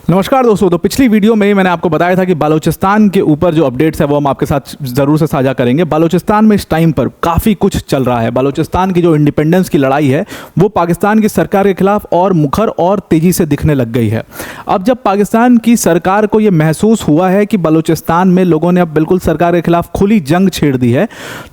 नमस्कार दोस्तों। तो पिछली वीडियो में मैंने आपको बताया था कि बलूचिस्तान के ऊपर जो अपडेट्स है वो हम आपके साथ ज़रूर से साझा करेंगे। बलूचिस्तान में इस टाइम पर काफ़ी कुछ चल रहा है। बलूचिस्तान की जो इंडिपेंडेंस की लड़ाई है वो पाकिस्तान की सरकार के खिलाफ और मुखर और तेज़ी से दिखने लग गई है। अब जब पाकिस्तान की सरकार को ये महसूस हुआ है कि बलूचिस्तान में लोगों ने अब बिल्कुल सरकार के खिलाफ खुली जंग छेड़ दी है,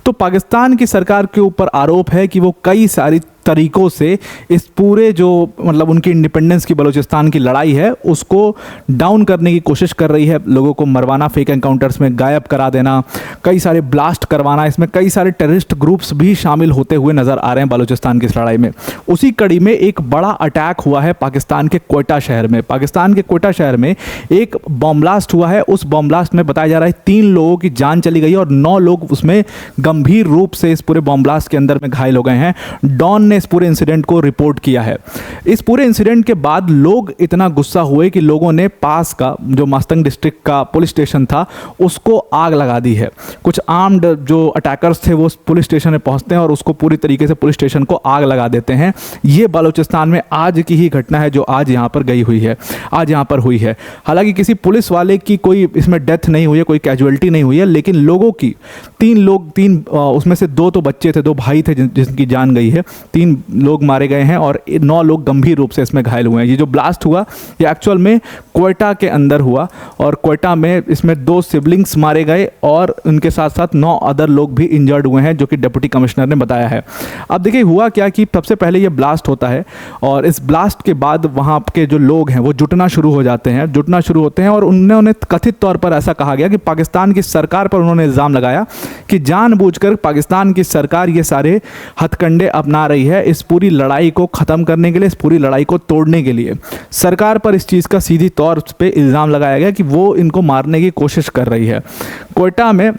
तो पाकिस्तान की सरकार के ऊपर आरोप है कि वो कई सारी तरीकों से इस पूरे जो उनकी इंडिपेंडेंस की बलूचिस्तान की लड़ाई है उसको डाउन करने की कोशिश कर रही है। लोगों को मरवाना, फेक एनकाउंटर्स में गायब करा देना, कई सारे ब्लास्ट करवाना, इसमें कई सारे टेररिस्ट ग्रुप्स भी शामिल होते हुए नज़र आ रहे हैं बलूचिस्तान की इस लड़ाई में। उसी कड़ी में एक बड़ा अटैक हुआ है पाकिस्तान के क्वेटा शहर में। पाकिस्तान के क्वेटा शहर में एक बॉम्ब ब्लास्ट हुआ है। उस बॉम्ब ब्लास्ट में बताया जा रहा है 3 लोगों की जान चली गई और 9 लोग उसमें गंभीर रूप से इस पूरे बॉम्ब ब्लास्ट के अंदर में घायल हो गए हैं। डॉन ने इस पूरे इंसिडेंट को रिपोर्ट किया है। इस पूरे इंसिडेंट के बाद लोग इतना गुस्सा हुए कि लोगों ने पास का जो मास्तंग डिस्ट्रिक्ट का पुलिस स्टेशन था उसको आग लगा दी है। कुछ आर्म्ड जो अटैकर्स थे वो पुलिस स्टेशन में पहुंचते हैं और उसको पूरी तरीके से पुलिस स्टेशन को आग लगा देते हैं। ये बलूचिस्तान में आज की ही घटना है जो आज यहाँ पर गई हुई है, आज यहाँ पर हुई है। हालांकि किसी पुलिस वाले की कोई इसमें डेथ नहीं हुई है, कोई कैजुअलिटी नहीं हुई है, लेकिन लोगों की 3 लोग उसमें से 2 तो बच्चे थे, 2 भाई थे जिनकी जान गई है, 3 लोग मारे गए हैं और 9 लोग गंभीर रूप से इसमें घायल हुए हैं। ये जो ब्लास्ट हुआ ये एक्चुअल में क्वेटा के अंदर हुआ और क्वेटा में इसमें 2 सिबलिंग्स मारे गए और उनके साथ साथ 9 अदर लोग भी इंजर्ड हुए हैं, जो कि डिप्टी कमिश्नर ने बताया है। अब देखिए हुआ क्या कि सबसे पहले ये ब्लास्ट होता है और इस ब्लास्ट के बाद वहाँ के जो लोग हैं वो जुटना शुरू होते हैं और उन्होंने कथित तौर पर ऐसा कहा गया कि पाकिस्तान की सरकार पर उन्होंने इल्ज़ाम लगाया कि जानबूझकर पाकिस्तान की सरकार ये सारे हथकंडे अपना रही है इस पूरी लड़ाई को ख़त्म करने के लिए, इस पूरी लड़ाई को तोड़ने के लिए। सरकार पर इस चीज़ का सीधी तौर पे इल्ज़ाम लगाया गया कि वो इनको मारने की कोशिश कर रही है। क्वेटा में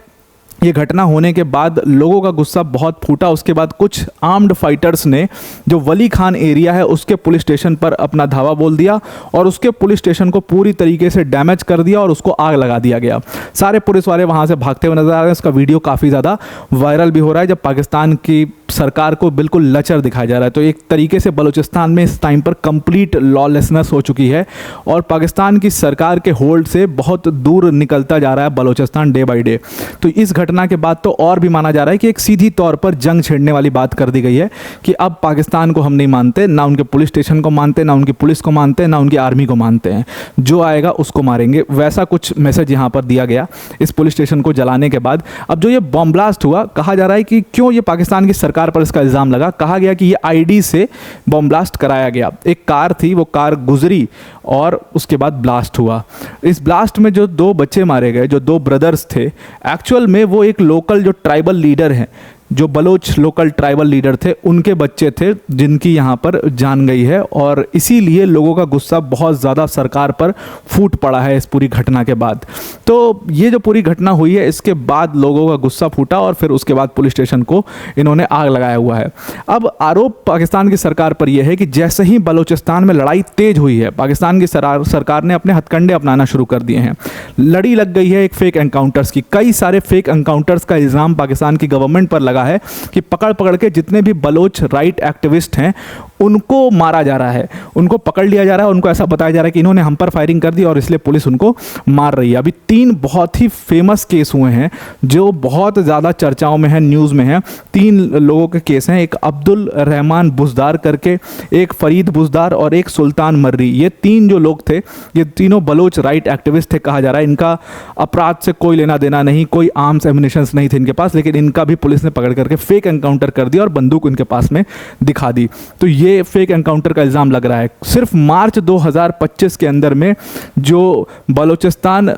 ये घटना होने के बाद लोगों का गुस्सा बहुत फूटा। उसके बाद कुछ आर्म्ड फाइटर्स ने जो वली खान एरिया है उसके पुलिस स्टेशन पर अपना धावा बोल दिया और उसके पुलिस स्टेशन को पूरी तरीके से डैमेज कर दिया और उसको आग लगा दिया गया। सारे पुलिस वाले वहाँ से भागते हुए नजर आ रहे हैं। इसका वीडियो काफ़ी ज़्यादा वायरल भी हो रहा है जब पाकिस्तान की सरकार को बिल्कुल लचर दिखाया जा रहा है। तो एक तरीके से बलूचिस्तान में इस टाइम पर कंप्लीट लॉलेसनेस हो चुकी है और पाकिस्तान की सरकार के होल्ड से बहुत दूर निकलता जा रहा है बलूचिस्तान डे बाय डे। तो इस घटना के बाद तो और भी माना जा रहा है कि एक सीधी तौर पर जंग छेड़ने वाली बात कर दी गई है कि अब पाकिस्तान को हम नहीं मानते, ना उनके पुलिस स्टेशन को मानते, ना उनकी पुलिस को मानते, ना उनकी आर्मी को मानते हैं, जो आएगा उसको मारेंगे। वैसा कुछ मैसेज यहाँ पर दिया गया इस पुलिस स्टेशन को जलाने के बाद। अब जो ये बॉम्ब ब्लास्ट हुआ, कहा जा रहा है कि क्यों ये पाकिस्तान की सरकार पर इसका इल्ज़ाम लगा। कहा गया कि ये आईडी से बॉम्ब ब्लास्ट कराया गया। एक कार थी, वो कार गुजरी और उसके बाद ब्लास्ट हुआ। इस ब्लास्ट में जो 2 बच्चे मारे गए, जो 2 ब्रदर्स थे, एक्चुअल में वो एक लोकल जो ट्राइबल लीडर हैं, जो बलोच लोकल ट्राइबल लीडर थे, उनके बच्चे थे जिनकी यहाँ पर जान गई है और इसीलिए लोगों का गुस्सा बहुत ज़्यादा सरकार पर फूट पड़ा है इस पूरी घटना के बाद। तो ये जो पूरी घटना हुई है इसके बाद लोगों का गुस्सा फूटा और फिर उसके बाद पुलिस स्टेशन को इन्होंने आग लगाया हुआ है। अब आरोप पाकिस्तान की सरकार पर यह है कि जैसे ही बलूचिस्तान में लड़ाई तेज हुई है, पाकिस्तान की सरकार ने अपने हथकंडे अपनाना शुरू कर दिए हैं। लड़ी लग गई है एक फेक एनकाउंटर्स की। कई सारे फेक एनकाउंटर्स का इल्ज़ाम पाकिस्तान की गवर्नमेंट पर लगा है कि पकड़ के जितने भी बलोच राइट एक्टिविस्ट हैं उनको मारा जा रहा है, उनको पकड़ लिया जा रहा है। उनको ऐसा बताया जा रहा है कि इन्होंने हम पर फायरिंग कर दी और इसलिए पुलिस उनको मार रही है। अभी 3 बहुत ही फेमस केस हुए हैं जो बहुत ज़्यादा चर्चाओं में हैं, न्यूज़ में हैं। 3 लोगों के केस हैं, एक अब्दुल रहमान बुज़दार करके, एक फरीद बुज़दार और एक सुल्तान मर्री। ये 3 जो लोग थे ये तीनों बलोच राइट एक्टिविस्ट थे। कहा जा रहा है इनका अपराध से कोई लेना देना नहीं, कोई आर्म्स एम्युनिशंस नहीं थे इनके पास, लेकिन इनका भी पुलिस ने पकड़ करके फेक एनकाउंटर कर दिया और बंदूक उनके पास में दिखा दी। तो ये फेक एनकाउंटर का इल्ज़ाम लग रहा है। सिर्फ मार्च 2025 के अंदर में जो बलूचिस्तान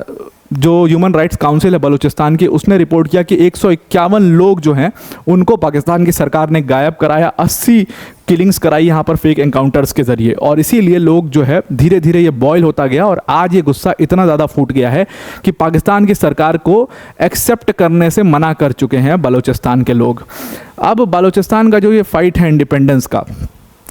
जो ह्यूमन राइट्स काउंसिल है बलूचिस्तान की, उसने रिपोर्ट किया कि 151 लोग जो हैं उनको पाकिस्तान की सरकार ने गायब कराया, 80 किलिंग्स कराई यहाँ पर फेक एनकाउंटर्स के ज़रिए। और इसीलिए लोग जो है धीरे धीरे ये बॉयल होता गया और आज ये गुस्सा इतना ज़्यादा फूट गया है कि पाकिस्तान की सरकार को एक्सेप्ट करने से मना कर चुके हैं बलूचिस्तान के लोग। अब बलूचिस्तान का जो ये फाइट है इंडिपेंडेंस का,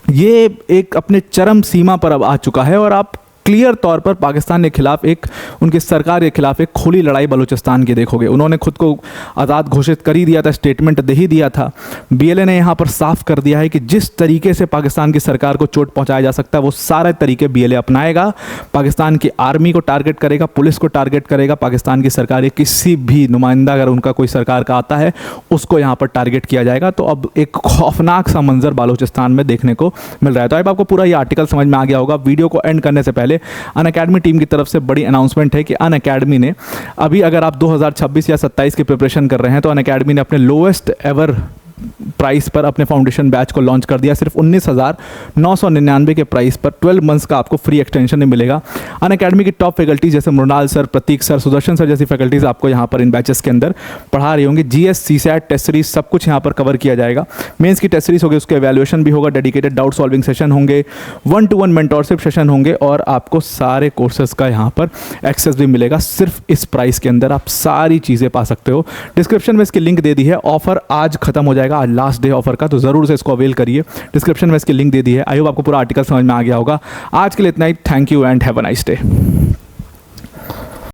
ये एक अपने चरम सीमा पर अब आ चुका है और आप क्लियर तौर पर पाकिस्तान के खिलाफ एक, उनकी सरकार के खिलाफ एक खुली लड़ाई बलूचिस्तान की देखोगे। उन्होंने खुद को आज़ाद घोषित कर ही दिया था, स्टेटमेंट दे ही दिया था। बीएलए ने यहाँ पर साफ कर दिया है कि जिस तरीके से पाकिस्तान की सरकार को चोट पहुँचाया जा सकता है वो सारे तरीके बीएलए अपनाएगा। पाकिस्तान की आर्मी को टारगेट करेगा, पुलिस को टारगेट करेगा, पाकिस्तान की सरकार के किसी भी नुमाइंदा अगर उनका कोई सरकार का आता है उसको यहाँ पर टारगेट किया जाएगा। तो अब एक खौफनाक सा मंजर बालूचिस्तान में देखने को मिल रहा है। तो अब आपको पूरा ये आर्टिकल समझ में आ गया होगा। वीडियो को एंड करने से पहले अनअकैडमी टीम की तरफ से बड़ी अनाउंसमेंट है कि अनअकैडमी ने अभी, अगर आप 2026 या 27 की प्रिपरेशन कर रहे हैं, तो अनअकैडमी ने अपने लोएस्ट एवर प्राइस पर अपने फाउंडेशन बैच को लॉन्च कर दिया। सिर्फ 19,999 के प्राइस पर 12 मंथ्स का आपको फ्री एक्सटेंशन ही मिलेगा। अनअकैडमी की टॉप फैकल्टी जैसे मृणाल सर, प्रतीक सर, सुदर्शन सर जैसी फैकल्टीज़ आपको यहाँ पर इन बैचेस के अंदर पढ़ा रही होंगी। जीएस, सीसैट, टेस्ट सीरीज सब कुछ यहाँ पर कवर किया जाएगा। मेंस की टेस्ट सीरीज होगी, उसके एवेल्युएशन भी होगा, डेडिकेटेड डाउट सॉल्विंग सेशन होंगे, 1-to-1 मेंटोरशिप सेशन होंगे और आपको सारे कोर्सेज का यहाँ पर एक्सेस भी मिलेगा। सिर्फ इस प्राइस के अंदर आप सारी चीज़ें पा सकते हो। डिस्क्रिप्शन में इसकी लिंक दे दी है। ऑफर आज खत्म हो जाएगा, आज लास्ट डे ऑफर का, तो जरूर से इसको अवेल करिए। डिस्क्रिप्शन में इसकी लिंक दे दी है। आई होप आपको पूरा आर्टिकल समझ में आ गया होगा। आज के लिए इतना ही। Thank you and have a nice day.